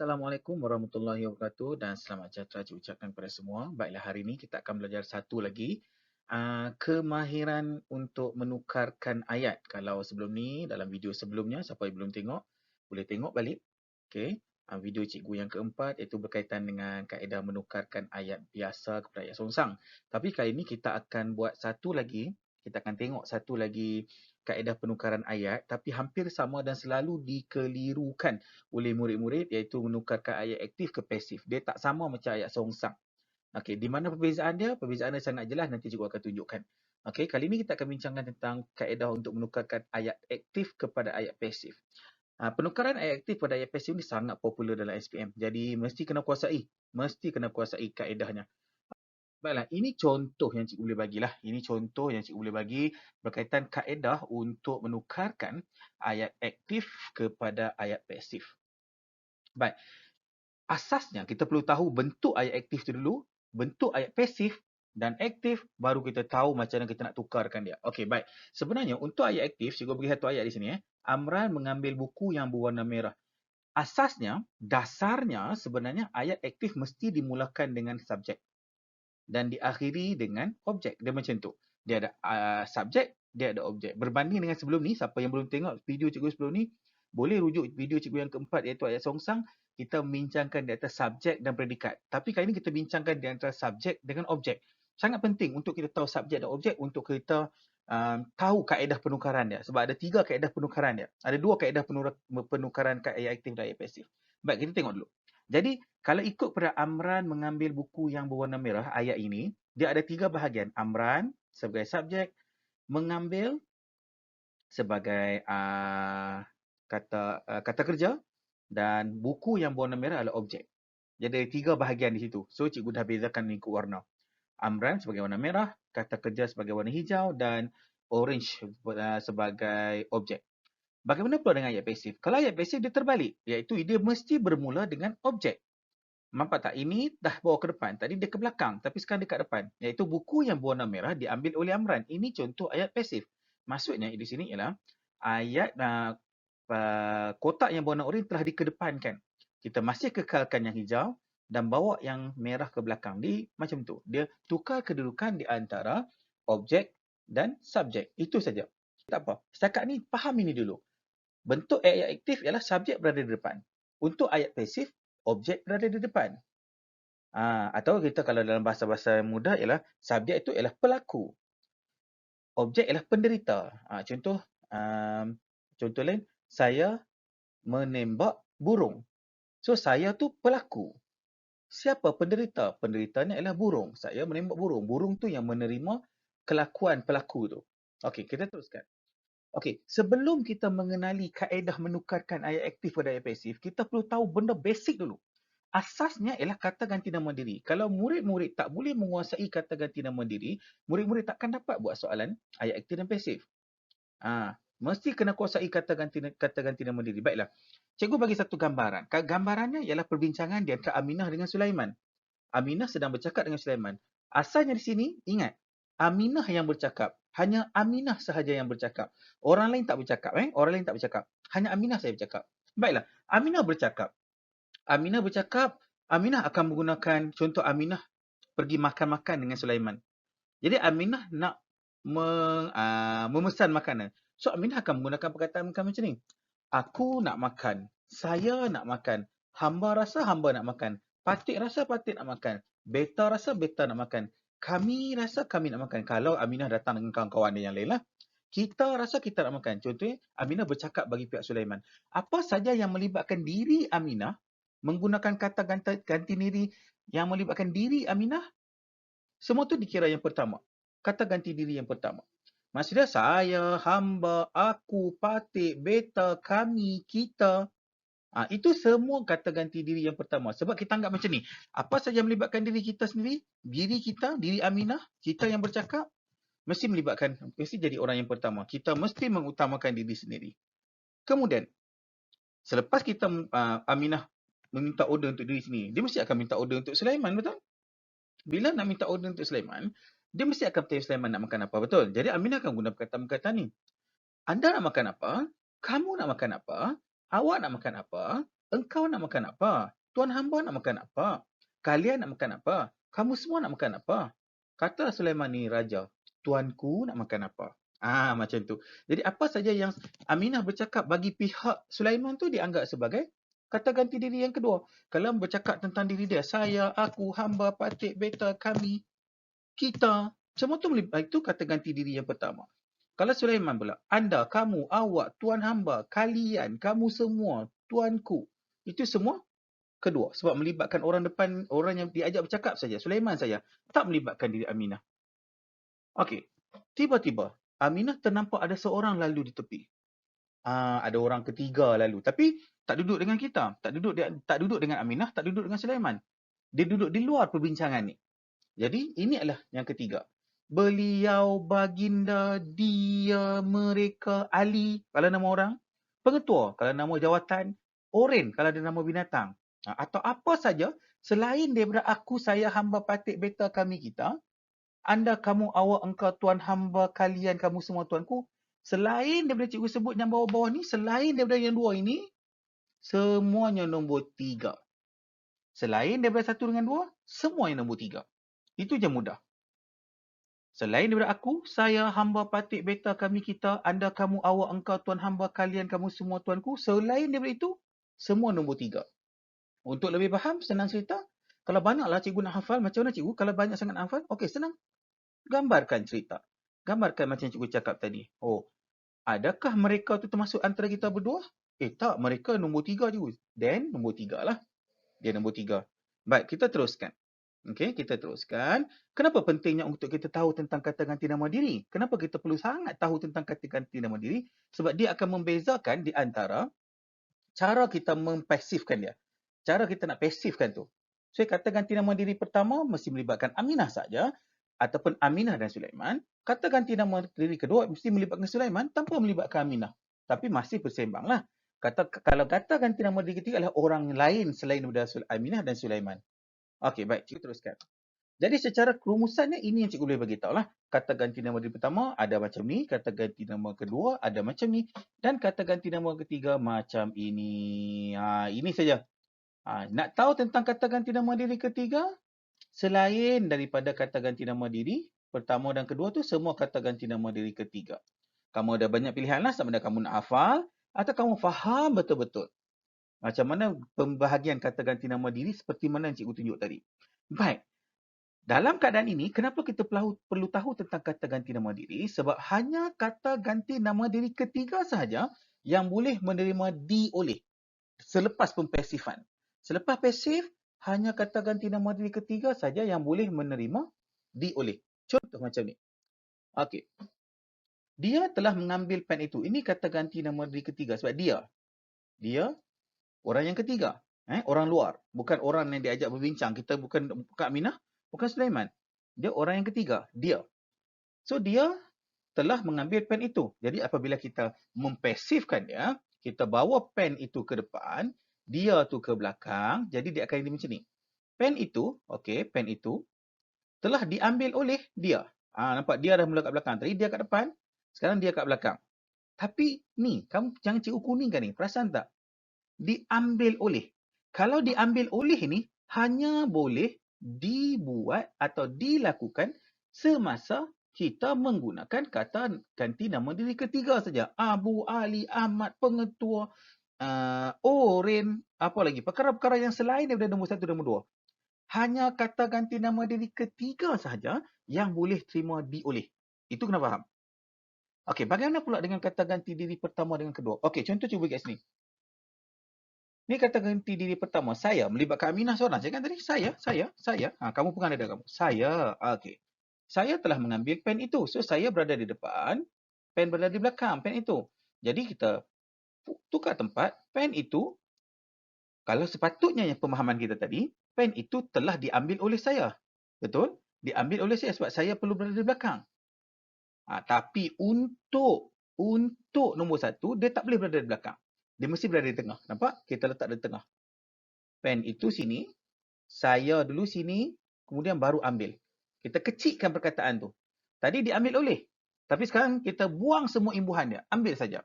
Assalamualaikum warahmatullahi wabarakatuh dan selamat sejahtera diucapkan kepada semua. Baiklah, hari ini kita akan belajar satu lagi kemahiran untuk menukarkan ayat. Kalau sebelum ni, dalam video sebelumnya, siapa yang belum tengok, boleh tengok balik. Okey, video cikgu yang keempat iaitu berkaitan dengan kaedah menukarkan ayat biasa kepada ayat songsang. Tapi kali ini kita akan buat satu lagi, kita akan tengok satu lagi kaedah penukaran ayat tapi hampir sama dan selalu dikelirukan oleh murid-murid iaitu menukarkan ayat aktif ke pasif. Dia tak sama macam ayat songsang. Okey, di mana perbezaan dia? Perbezaan dia sangat jelas, nanti cikgu akan tunjukkan. Okey, kali ini kita akan bincangkan tentang kaedah untuk menukarkan ayat aktif kepada ayat pasif. Penukaran ayat aktif pada ayat pasif ni sangat popular dalam SPM. Jadi mesti kena kuasai kaedahnya. Baiklah, ini contoh yang cikgu boleh bagilah. Ini contoh yang cikgu boleh bagi berkaitan kaedah untuk menukarkan ayat aktif kepada ayat pasif. Baik, asasnya kita perlu tahu bentuk ayat aktif tu dulu, bentuk ayat pasif dan aktif, baru kita tahu macam mana kita nak tukarkan dia. Okey, baik. Sebenarnya untuk ayat aktif, cikgu bagi satu ayat di sini. Amran mengambil buku yang berwarna merah. Asasnya, dasarnya sebenarnya ayat aktif mesti dimulakan dengan subjek dan diakhiri dengan objek. Dia macam tu. Dia ada subjek, dia ada objek. Berbanding dengan sebelum ni, siapa yang belum tengok video cikgu sebelum ni, boleh rujuk video cikgu yang keempat iaitu ayat songsang. Kita membincangkan di atas subjek dan predikat. Tapi kali ini kita bincangkan di antara subjek dengan objek. Sangat penting untuk kita tahu subjek dan objek untuk kita tahu kaedah penukaran dia. Sebab ada 3 kaedah penukaran dia. Ada 2 kaedah penukaran ayat aktif dan ayat pasif. Baik, kita tengok dulu. Jadi, kalau ikut pada Amran mengambil buku yang berwarna merah, ayat ini, dia ada 3 bahagian. Amran sebagai subjek, mengambil sebagai kata kerja, dan buku yang berwarna merah adalah objek. Jadi ada 3 bahagian di situ. So, cikgu dah bezakan mengikut warna. Amran sebagai warna merah, kata kerja sebagai warna hijau, dan orange sebagai objek. Bagaimana pula dengan ayat pasif? Kalau ayat pasif dia terbalik, iaitu dia mesti bermula dengan objek. Nampak tak? Ini dah bawa ke depan. Tadi dia ke belakang, tapi sekarang dia kat depan. Iaitu buku yang berwarna merah diambil oleh Amran. Ini contoh ayat pasif. Maksudnya di sini ialah ayat kotak yang berwarna oranye telah dikedepankan. Kita masih kekalkan yang hijau dan bawa yang merah ke belakang. Macam tu. Dia tukar kedudukan di antara objek dan subjek. Itu saja. Tak apa. Setakat ni faham ini dulu. Bentuk ayat aktif ialah subjek berada di depan. Untuk ayat pasif, objek berada di depan. Atau kita kalau dalam bahasa-bahasa mudah ialah subjek itu ialah pelaku. Objek ialah penderita. Contoh lain, saya menembak burung. So, saya tu pelaku. Siapa penderita? Penderitanya ialah burung. Saya menembak burung. Burung tu yang menerima kelakuan pelaku tu. Okey, kita teruskan. Okey, sebelum kita mengenali kaedah menukarkan ayat aktif pada ayat pasif, kita perlu tahu benda basic dulu. Asasnya ialah kata ganti nama diri. Kalau murid-murid tak boleh menguasai kata ganti nama diri, murid-murid takkan dapat buat soalan ayat aktif dan pasif. Mesti kena kuasai kata ganti nama diri. Baiklah. Cikgu bagi satu gambaran. Gambarannya ialah perbincangan di antara Aminah dengan Sulaiman. Aminah sedang bercakap dengan Sulaiman. Asalnya di sini, ingat, Aminah yang bercakap. Hanya Aminah sahaja yang bercakap. Orang lain tak bercakap. Orang lain tak bercakap. Hanya Aminah saja bercakap. Baiklah, Aminah bercakap. Aminah akan menggunakan, contoh Aminah pergi makan-makan dengan Sulaiman. Jadi Aminah nak memesan makanan. So Aminah akan menggunakan perkataan macam ni. Aku nak makan. Saya nak makan. Hamba rasa hamba nak makan. Patik rasa patik nak makan. Beta rasa beta nak makan. Kami rasa kami nak makan. Kalau Aminah datang dengan kawan-kawan dia yang lain lah. Kita rasa kita nak makan. Contohnya, Aminah bercakap bagi pihak Sulaiman. Apa saja yang melibatkan diri Aminah, menggunakan kata ganti diri yang melibatkan diri Aminah, semua tu dikira yang pertama. Kata ganti diri yang pertama. Maksudnya saya, hamba, aku, patik, beta, kami, kita. Itu semua kata ganti diri yang pertama. Sebab kita anggap macam ni. Apa saja melibatkan diri kita sendiri, diri kita, diri Aminah, kita yang bercakap, mesti jadi orang yang pertama. Kita mesti mengutamakan diri sendiri. Kemudian, selepas kita Aminah meminta order untuk diri sendiri, dia mesti akan minta order untuk Sulaiman, betul? Bila nak minta order untuk Sulaiman, dia mesti akan bertanya Sulaiman nak makan apa, betul? Jadi Aminah akan guna perkataan-perkataan ni. Anda nak makan apa? Kamu nak makan apa? Awak nak makan apa? Engkau nak makan apa? Tuan hamba nak makan apa? Kalian nak makan apa? Kamu semua nak makan apa? Kata Sulaiman ni raja, tuanku nak makan apa? Macam tu. Jadi apa saja yang Aminah bercakap bagi pihak Sulaiman tu dianggap sebagai kata ganti diri yang kedua. Kalau bercakap tentang diri dia, saya, aku, hamba, patik, beta, kami, kita, semua tu itu kata ganti diri yang pertama. Kalau Sulaiman pula, anda, kamu, awak, tuan hamba, kalian, kamu semua, tuanku, itu semua kedua. Sebab melibatkan orang depan, orang yang diajak bercakap saja. Sulaiman saja. Tak melibatkan diri Aminah. Okey. Tiba-tiba, Aminah ternampak ada seorang lalu di tepi. Ada orang ketiga lalu. Tapi tak duduk dengan kita. Tak duduk dengan Aminah, tak duduk dengan Sulaiman. Dia duduk di luar perbincangan ni. Jadi, ini adalah yang ketiga. Beliau, baginda, dia, mereka, Ali, kalau nama orang. Pengetua, kalau nama jawatan. Oren, kalau ada nama binatang. Atau apa saja, selain daripada aku, saya, hamba, patik, beta, kami, kita. Anda, kamu, awak, engkau, tuan, hamba, kalian, kamu semua, tuanku. Selain daripada cikgu sebut yang bawah-bawah ni, selain daripada yang dua ini, semuanya nombor 3. Selain daripada 1 dengan 2, semua yang nombor 3. Itu je mudah. Selain daripada aku, saya, hamba, patik, beta, kami, kita, anda, kamu, awak, engkau, tuan hamba, kalian, kamu semua, tuanku. Selain daripada itu, semua nombor 3. Untuk lebih faham, senang cerita. Kalau banyaklah cikgu nak hafal, macam mana cikgu? Kalau banyak sangat nak hafal, okey, senang. Gambarkan cerita. Gambarkan macam cikgu cakap tadi. Oh, adakah mereka tu termasuk antara kita berdua? Tak, mereka nombor 3 cikgu. Then, nombor 3 lah. Dia nombor 3. Baik, kita teruskan. Okey, kita teruskan. Kenapa pentingnya untuk kita tahu tentang kata ganti nama diri? Kenapa kita perlu sangat tahu tentang kata ganti nama diri? Sebab dia akan membezakan di antara cara kita mempasifkan dia. Cara kita nak pasifkan tu. So, kata ganti nama diri pertama mesti melibatkan Aminah saja ataupun Aminah dan Sulaiman. Kata ganti nama diri kedua mesti melibatkan Sulaiman tanpa melibatkan Aminah. Tapi masih bersembang lah. Kalau kata ganti nama diri ketiga adalah orang lain selain daripada Aminah dan Sulaiman. Okey, baik. Cikgu teruskan. Jadi secara kerumusannya ini yang cikgu boleh bagi tahu lah. Kata ganti nama diri pertama ada macam ni. Kata ganti nama kedua ada macam ni. Dan kata ganti nama ketiga macam ini. Ini saja. Nak tahu tentang kata ganti nama diri ketiga? Selain daripada kata ganti nama diri pertama dan kedua tu, semua kata ganti nama diri ketiga. Kamu ada banyak pilihan lah. Sama ada kamu nak hafal atau kamu faham betul-betul. Macam mana pembahagian kata ganti nama diri seperti mana yang cikgu tunjuk tadi. Baik. Dalam keadaan ini, kenapa kita perlu tahu tentang kata ganti nama diri? Sebab hanya kata ganti nama diri ketiga sahaja yang boleh menerima di oleh selepas pempasifan. Selepas pasif, hanya kata ganti nama diri ketiga saja yang boleh menerima di oleh. Contoh macam ni. Okey. Dia telah mengambil pen itu. Ini kata ganti nama diri ketiga sebab dia orang yang ketiga. Orang luar. Bukan orang yang diajak berbincang. Kita bukan Aminah, bukan Sulaiman. Dia orang yang ketiga. Dia. So, dia telah mengambil pen itu. Jadi, apabila kita mempasifkan dia, kita bawa pen itu ke depan, dia tu ke belakang, jadi dia akan jadi macam ni. Pen itu, pen itu telah diambil oleh dia. Nampak? Dia dah mula kat belakang. Tadi dia kat depan, sekarang dia kat belakang. Tapi, ni, kamu jangan cikgu kuningkan ni. Perasan tak? Diambil oleh. Kalau diambil oleh ni, hanya boleh dibuat atau dilakukan semasa kita menggunakan kata ganti nama diri ketiga saja. Abu, Ali, Ahmad, pengetua, Oren, apa lagi? Perkara-perkara yang selain daripada nombor 1 dan nombor 2. Hanya kata ganti nama diri ketiga sahaja yang boleh terima di oleh. Itu kena faham. Okey, bagaimana pula dengan kata ganti diri pertama dengan kedua? Okey, contoh cuba kat sini. Ni kata ganti diri pertama. Saya melibatkan Aminah seorang. Saya kan tadi? Saya. Kamu pegang dada kamu. Saya. Okey. Saya telah mengambil pen itu. So, saya berada di depan. Pen berada di belakang pen itu. Jadi, kita tukar tempat. Pen itu, kalau sepatutnya yang pemahaman kita tadi, pen itu telah diambil oleh saya. Betul? Diambil oleh saya sebab saya perlu berada di belakang. Tapi untuk nombor 1, dia tak boleh berada di belakang. Dia mesti berada di tengah. Nampak? Kita letak di tengah. Pen itu sini. Saya dulu sini. Kemudian baru ambil. Kita kecilkan perkataan tu. Tadi diambil oleh. Tapi sekarang kita buang semua imbuhan dia. Ambil saja.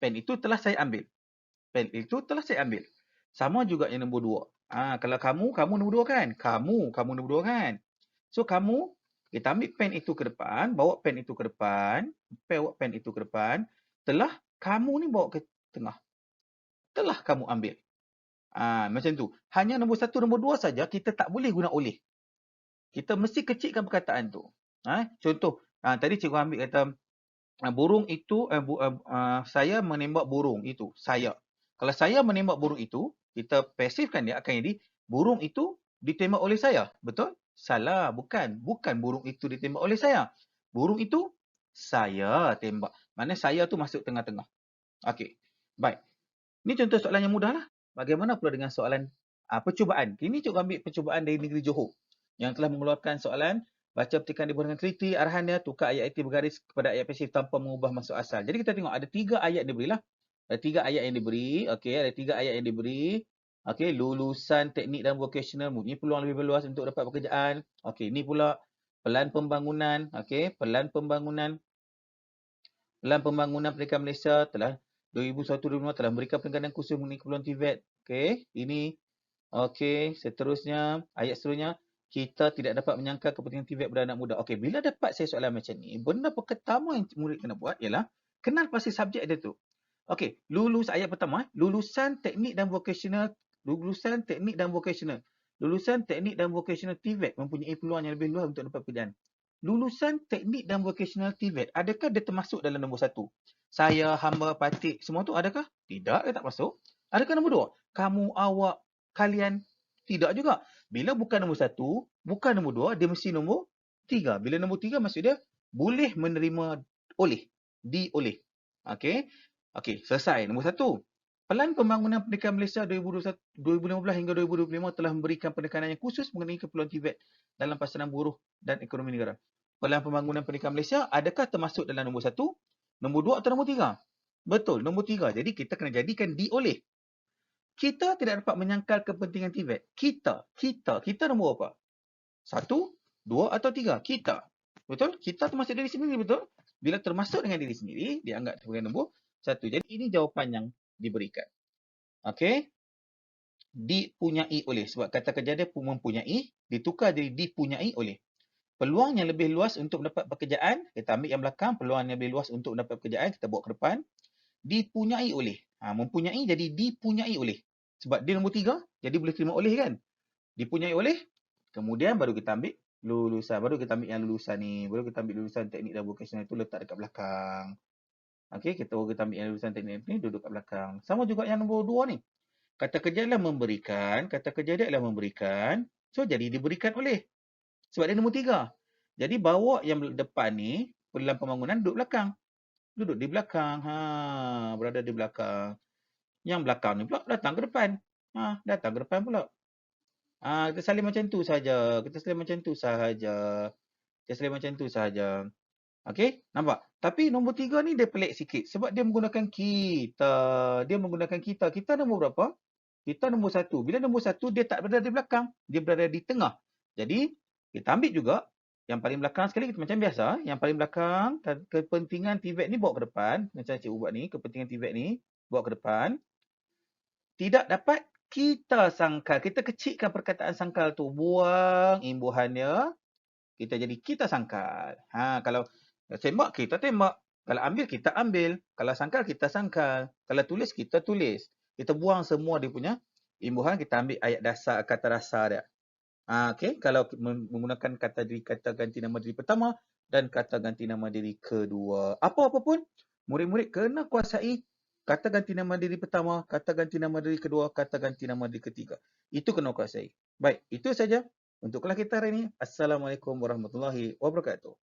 Pen itu telah saya ambil. Pen itu telah saya ambil. Sama juga yang nombor 2. Kalau kamu nombor 2 kan? Kamu nombor 2 kan? So, kamu, kita ambil pen itu ke depan, bawa pen itu ke depan, bawa pen itu ke depan, telah kamu ni bawa ke tengah. Telah kamu ambil. Macam tu. Hanya nombor 1, nombor 2 saja kita tak boleh guna oleh. Kita mesti kecilkan perkataan tu. Contoh, tadi cikgu ambil kata, burung itu, saya menembak burung itu. Saya. Kalau saya menembak burung itu, kita pasifkan dia akan jadi, burung itu ditembak oleh saya. Betul? Salah. Bukan. Bukan burung itu ditembak oleh saya. Burung itu saya tembak. Maknanya saya tu masuk tengah-tengah. Okey. Baik. Ini contoh soalan yang mudah lah. Bagaimana pula dengan soalan percubaan? Ini cikgu ambil percubaan dari negeri Johor yang telah mengeluarkan soalan baca petikan di dengan teliti, arahannya tukar ayat itu bergaris kepada ayat pasif tanpa mengubah maksud asal. Jadi kita tengok ada 3 ayat yang diberilah. Ada 3 ayat yang diberi. Okey, ada 3 ayat yang diberi. Okey, lulusan teknik dan vocational mempunyai peluang lebih luas untuk dapat pekerjaan. Okey, ini pula pelan pembangunan. Okey, pelan pembangunan pendidikan Malaysia telah 2001-2005 telah memberikan penekanan khusus mengenai keperluan TVET. Okey, ini okey, seterusnya ayat seterusnya kita tidak dapat menyangka kepentingan TVET pada anak muda. Okey, bila dapat saya soalan macam ni, benda pertama yang murid kena buat ialah kenal pasti subjek dia tu. Okey, ayat pertama, lulusan teknik dan vocational, lulusan teknik dan vocational. Lulusan teknik dan vocational TVET mempunyai peluang yang lebih luas untuk dapat pekerjaan. Lulusan teknik dan vocational TVET, adakah dia termasuk dalam nombor 1? Saya, hamba, patik, semua tu adakah? Tidak, dia tak masuk. Adakah nombor 2? Kamu, awak, kalian? Tidak juga. Bila bukan nombor 1, bukan nombor 2, dia mesti nombor 3. Bila nombor 3 maksud dia boleh menerima oleh, dioleh. Okey. Okey, selesai. Nombor 1. Pelan Pembangunan Pendidikan Malaysia 2015 hingga 2025 telah memberikan penekanan yang khusus mengenai keperluan TVET dalam pasaran buruh dan ekonomi negara. Pelan Pembangunan Pendidikan Malaysia adakah termasuk dalam nombor 1, nombor 2 atau nombor 3? Betul, nombor 3. Jadi kita kena jadikan dioleh. Kita tidak dapat menyangkal kepentingan TVET. Kita nombor apa? 1, 2 atau 3? Kita. Betul? Kita termasuk diri sendiri, betul? Bila termasuk dengan diri sendiri, dianggap sebagai nombor 1. Jadi ini jawapan yang diberikan. Okey. Dipunyai oleh. Sebab kata kerja dia mempunyai, ditukar jadi dipunyai oleh. Peluang yang lebih luas untuk mendapat pekerjaan, kita ambil yang belakang, peluang yang lebih luas untuk mendapat pekerjaan, kita bawa ke depan. Dipunyai oleh. Mempunyai jadi dipunyai oleh. Sebab dia nombor 3, jadi boleh terima oleh kan? Dipunyai oleh, kemudian baru kita ambil lulusan. Baru kita ambil yang lulusan ni. Baru kita ambil lulusan teknik dan vocational tu letak dekat belakang. Okey, kita ambil yang lulusan teknik ni duduk kat belakang. Sama juga yang nombor 2 ni. Kata kerja adalah memberikan, kata kerja dia adalah memberikan. So jadi diberikan oleh. Sebab dia nombor 3. Jadi bawa yang depan ni, pelan pembangunan duduk belakang. Duduk di belakang. Berada di belakang. Yang belakang ni pula datang ke depan. Datang ke depan pula. Kita salin macam tu saja. Kita salin macam tu sahaja. Okey, nampak? Tapi nombor 3 ni dia pelik sikit. Sebab dia menggunakan kita. Kita nombor berapa? Kita nombor 1. Bila nombor 1, dia tak berada di belakang. Dia berada di tengah. Jadi, kita ambil juga yang paling belakang sekali, kita macam biasa. Yang paling belakang, kepentingan TVET ni bawa ke depan. Macam cikgu buat ni, kepentingan TVET ni bawa ke depan. Tidak dapat kita sangkal. Kita kecilkan perkataan sangkal tu. Buang imbuhannya. Kita jadi kita sangkal. Kalau tembak, kita tembak. Kalau ambil, kita ambil. Kalau sangkal, kita sangkal. Kalau tulis, kita tulis. Kita buang semua dia punya imbuhan. Kita ambil ayat dasar, kata dasar dia. Okey, kalau menggunakan kata ganti nama diri pertama dan kata ganti nama diri kedua. Apa-apa pun, murid-murid kena kuasai kata ganti nama diri pertama, kata ganti nama diri kedua, kata ganti nama diri ketiga. Itu kena kuasai. Baik, itu saja untuk kelas kita hari ini. Assalamualaikum warahmatullahi wabarakatuh.